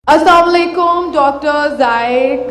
Assalamu alaikum, Dr. Zaik.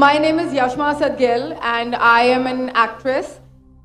My name is Yashma Asad Gill and I am an actress.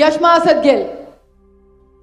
Yashma Asad Gill.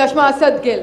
Yashma Asad Gill.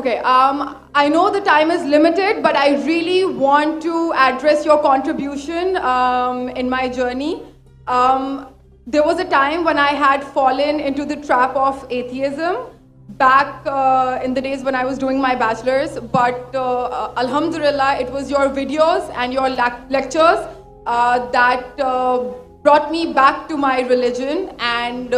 Okay, I know the time is limited, but I really want to address your contribution in my journey. There was a time when I had fallen into the trap of atheism back in the days when I was doing my bachelor's, but alhamdulillah, it was your videos and your lectures that brought me back to my religion and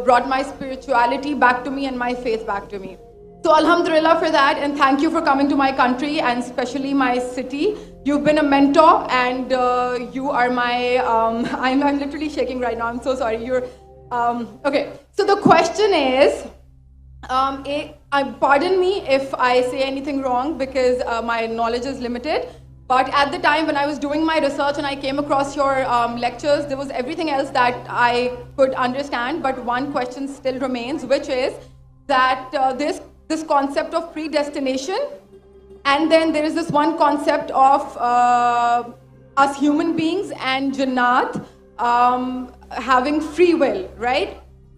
brought my spirituality back to me and my faith back to me. So alhamdulillah for that, and thank you for coming to my country and especially my city. You've been a mentor and you are my, I'm literally shaking right now, I'm so sorry. Okay, so the question is, pardon me if I say anything wrong because my knowledge is limited, but at the time when I was doing my research and I came across your lectures, there was everything else that I could understand, but one question still remains, which is that this concept of predestination, and then there is this one concept of us human beings and Jannat having free will, right?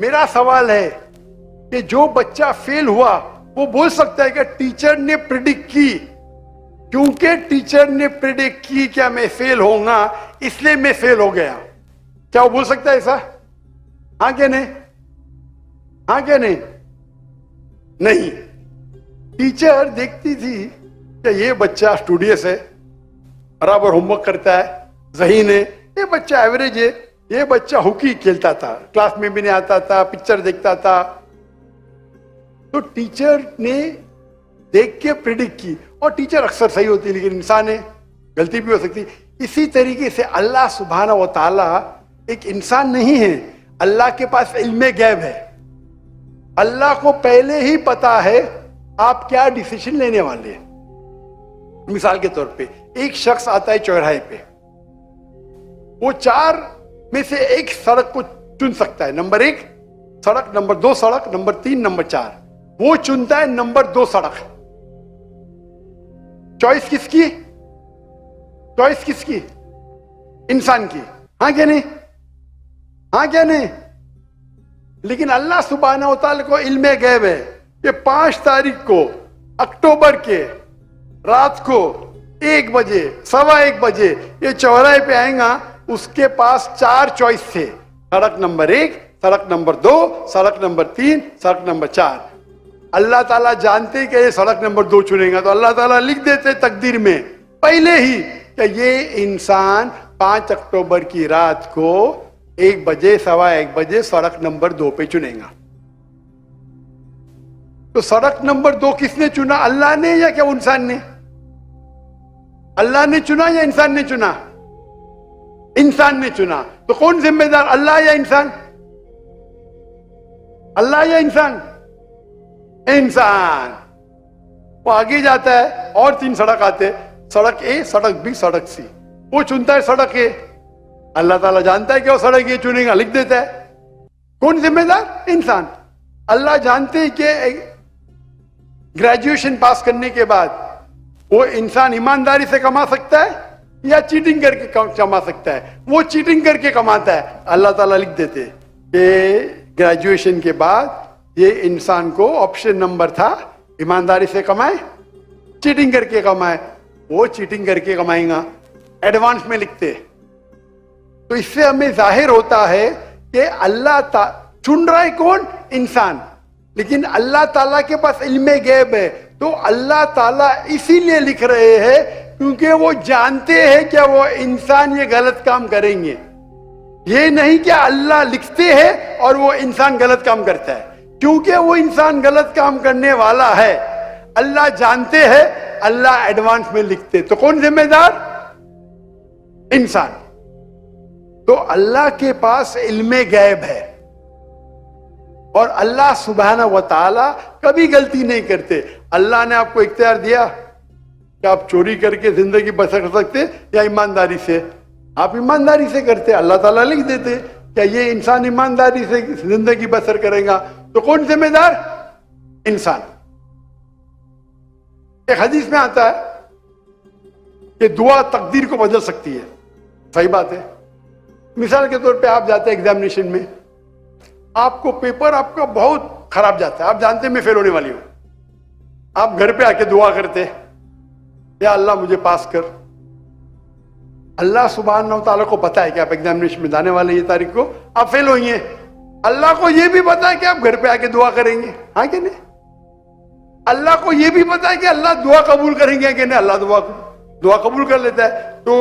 میرا سوال ہے کہ جو بچہ فیل ہوا وہ بول سکتا ہے کہ ٹیچر نے پریڈکٹ کی، کیونکہ ٹیچر نے پریڈکٹ کی کہ میں فیل ہوں گا اس لیے میں فیل ہو گیا. کیا وہ بول سکتا ہے ایسا؟ ہاں کہ نہیں؟ ہاں کہ نہیں؟ نہیں. ٹیچر دیکھتی تھی کہ یہ بچہ اسٹوڈیس ہے، برابر ہوم ورک کرتا ہے، ذہین ہے، یہ بچہ ایوریج ہے، یہ بچہ ہاکی کھیلتا تھا، کلاس میں بھی نہیں آتا تھا، پکچر دیکھتا تھا. تو ٹیچر نے دیکھ کے پریڈکٹ کی، اور ٹیچر اکثر صحیح ہوتی ہے لیکن انسان ہے، غلطی بھی ہو سکتی. اسی طریقے سے اللہ سبحانہ و تعالی ایک انسان نہیں ہے، اللہ کے پاس علم غیب ہے. اللہ کو پہلے ہی پتا ہے آپ کیا ڈیسیشن لینے والے ہیں. مثال کے طور پہ ایک شخص آتا ہے چوراہے پہ، وہ 4 میں سے ایک سڑک کو چن سکتا ہے، نمبر 1 سڑک، نمبر 2 سڑک، نمبر 3، نمبر 4. وہ چنتا ہے نمبر 2 سڑک. چوائس کس کی؟ چوائس کس کی؟ انسان کی. ہاں کیا نہیں؟ ہاں کیا نہیں؟ لیکن اللہ سبحانہ و تعالی کو علم غیب ہے کہ 5 تاریخ کو اکتوبر کے رات کو 1 بجے 1:15 بجے یہ چوراہے پہ آئیں گا. اس کے پاس 4 چوائس تھے، سڑک نمبر 1، سڑک نمبر 2، سڑک نمبر 3، سڑک نمبر 4. اللہ تعالیٰ جانتے کہ یہ سڑک نمبر 2 چنے گا، تو اللہ تعالیٰ لکھ دیتے تقدیر میں پہلے ہی کہ یہ انسان 5 اکتوبر کی رات کو 1 بجے 1:15 بجے سڑک نمبر 2 پہ چنے گا. تو سڑک نمبر 2 کس نے چنا؟ اللہ نے یا کیا انسان نے؟ اللہ نے چنا یا انسان نے چنا؟ انسان نے چنا. تو کون ذمہ دار، اللہ یا انسان؟ اللہ یا انسان؟ انسان. وہ آگے جاتا ہے اور 3 سڑک آتے، سڑک اے، سڑک بی، سڑک سی. وہ چنتا ہے سڑک اے. اللہ تعالیٰ جانتا ہے کہ وہ سڑک اے چنے گا، لکھ دیتا ہے. کون ذمہ دار؟ انسان. اللہ جانتے ہیں کہ گریجویشن پاس کرنے کے بعد وہ انسان ایمانداری سے کما سکتا ہے یا چیٹنگ کر کے کما سکتا ہے. وہ چیٹنگ کر کے کماتا ہے. اللہ تعالیٰ لکھ دیتے کہ گریجویشن کے بعد یہ انسان کو آپشن نمبر تھا، ایمانداری سے کمائے، چیٹنگ کر کے کمائے. وہ چیٹنگ کر کے کمائیں گا، ایڈوانس میں لکھتے. تو اس سے ہمیں ظاہر ہوتا ہے کہ اللہ چن رہا ہے کون؟ انسان. لیکن اللہ تعالیٰ کے پاس علم غیب ہے، تو اللہ تعالیٰ اسی لیے لکھ رہے ہیں کیونکہ وہ جانتے ہیں کہ وہ انسان یہ غلط کام کریں گے. یہ نہیں کہ اللہ لکھتے ہیں اور وہ انسان غلط کام کرتا ہے، کیونکہ وہ انسان غلط کام کرنے والا ہے. اللہ جانتے ہیں، اللہ ایڈوانس میں لکھتے. تو کون ذمہ دار؟ انسان. تو اللہ کے پاس علم غیب ہے، اور اللہ سبحانہ و تعالی کبھی غلطی نہیں کرتے. اللہ نے آپ کو اختیار دیا کہ آپ چوری کر کے زندگی بسر کر سکتے یا ایمانداری سے. آپ ایمانداری سے کرتے، اللہ تعالیٰ لکھ دیتے کہ یہ انسان ایمانداری سے زندگی بسر کرے گا. تو کون ذمہ دار؟ انسان. ایک حدیث میں آتا ہے کہ دعا تقدیر کو بدل سکتی ہے. صحیح بات ہے. مثال کے طور پہ آپ جاتے ہیں ایگزامینیشن میں، آپ کو پیپر آپ کا بہت خراب جاتا ہے، آپ جانتے ہیں میں فیل ہونے والی ہوں. آپ گھر پہ آ کے دعا کرتے، یا اللہ مجھے پاس کر. اللہ سبحانہ و تعالیٰ کو پتا ہے کہ آپ ایگزامینیشن میں جانے والے یہ تاریخ کو آپ فیل ہوئی ہیں. اللہ کو یہ بھی پتا ہے کہ آپ گھر پہ آ کے دعا کریں گے. ہاں کہ نہیں؟ اللہ کو یہ بھی پتا ہے کہ اللہ دعا قبول کریں گے کہ نہیں. اللہ دعا قبول کر لیتا ہے. تو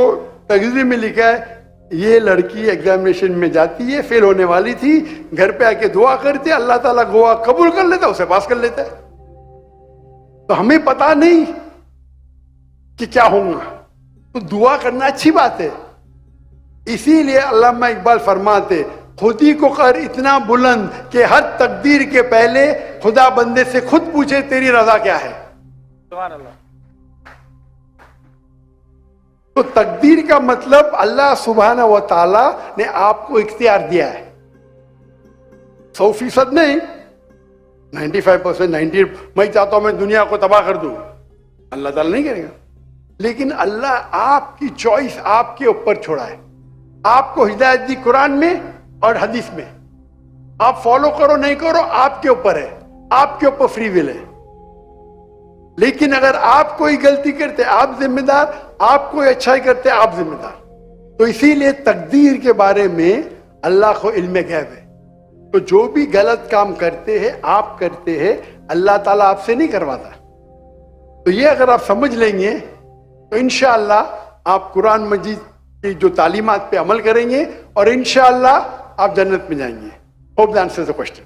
تقریر میں لکھا ہے یہ لڑکی ایگزامینیشن میں جاتی ہے، فیل ہونے والی تھی، گھر پہ آ کے دعا کرتے، اللہ تعالیٰ دعا قبول کر لیتا، اسے پاس کر لیتا ہے. تو ہمیں پتا نہیں کہ کیا ہوگا، تو دعا کرنا اچھی بات ہے. اسی لیے علامہ اقبال فرماتے خودی کو کر اتنا بلند کہ ہر تقدیر کے پہلے خدا بندے سے خود پوچھے تیری رضا کیا ہے. سبحان اللہ. تو تقدیر کا مطلب اللہ سبحانہ و تعالی نے آپ کو اختیار دیا ہے. 100% نہیں، 95%، 90%. میں چاہتا ہوں میں دنیا کو تباہ کر دوں، اللہ تعالیٰ نہیں کرے گا. لیکن اللہ آپ کی چوائس آپ کے اوپر چھوڑا ہے. آپ کو ہدایت دی قرآن میں اور حدیث میں. آپ فالو کرو نہیں کرو آپ کے اوپر ہے, آپ کے اوپر فری ول ہے. لیکن اگر آپ کوئی غلطی کرتے آپ ذمہ دار, آپ کوئی اچھائی کرتے آپ ذمہ دار. تو اسی لیے تقدیر کے بارے میں اللہ کو علم غیب ہے. تو جو بھی غلط کام کرتے ہیں آپ کرتے ہیں, اللہ تعالیٰ آپ سے نہیں کرواتا. تو یہ اگر آپ سمجھ لیں گے تو انشاءاللہ آپ قرآن مجید کی جو تعلیمات پہ عمل کریں گے اور انشاءاللہ آپ جنت میں جائیں گے. Hope that answers the question.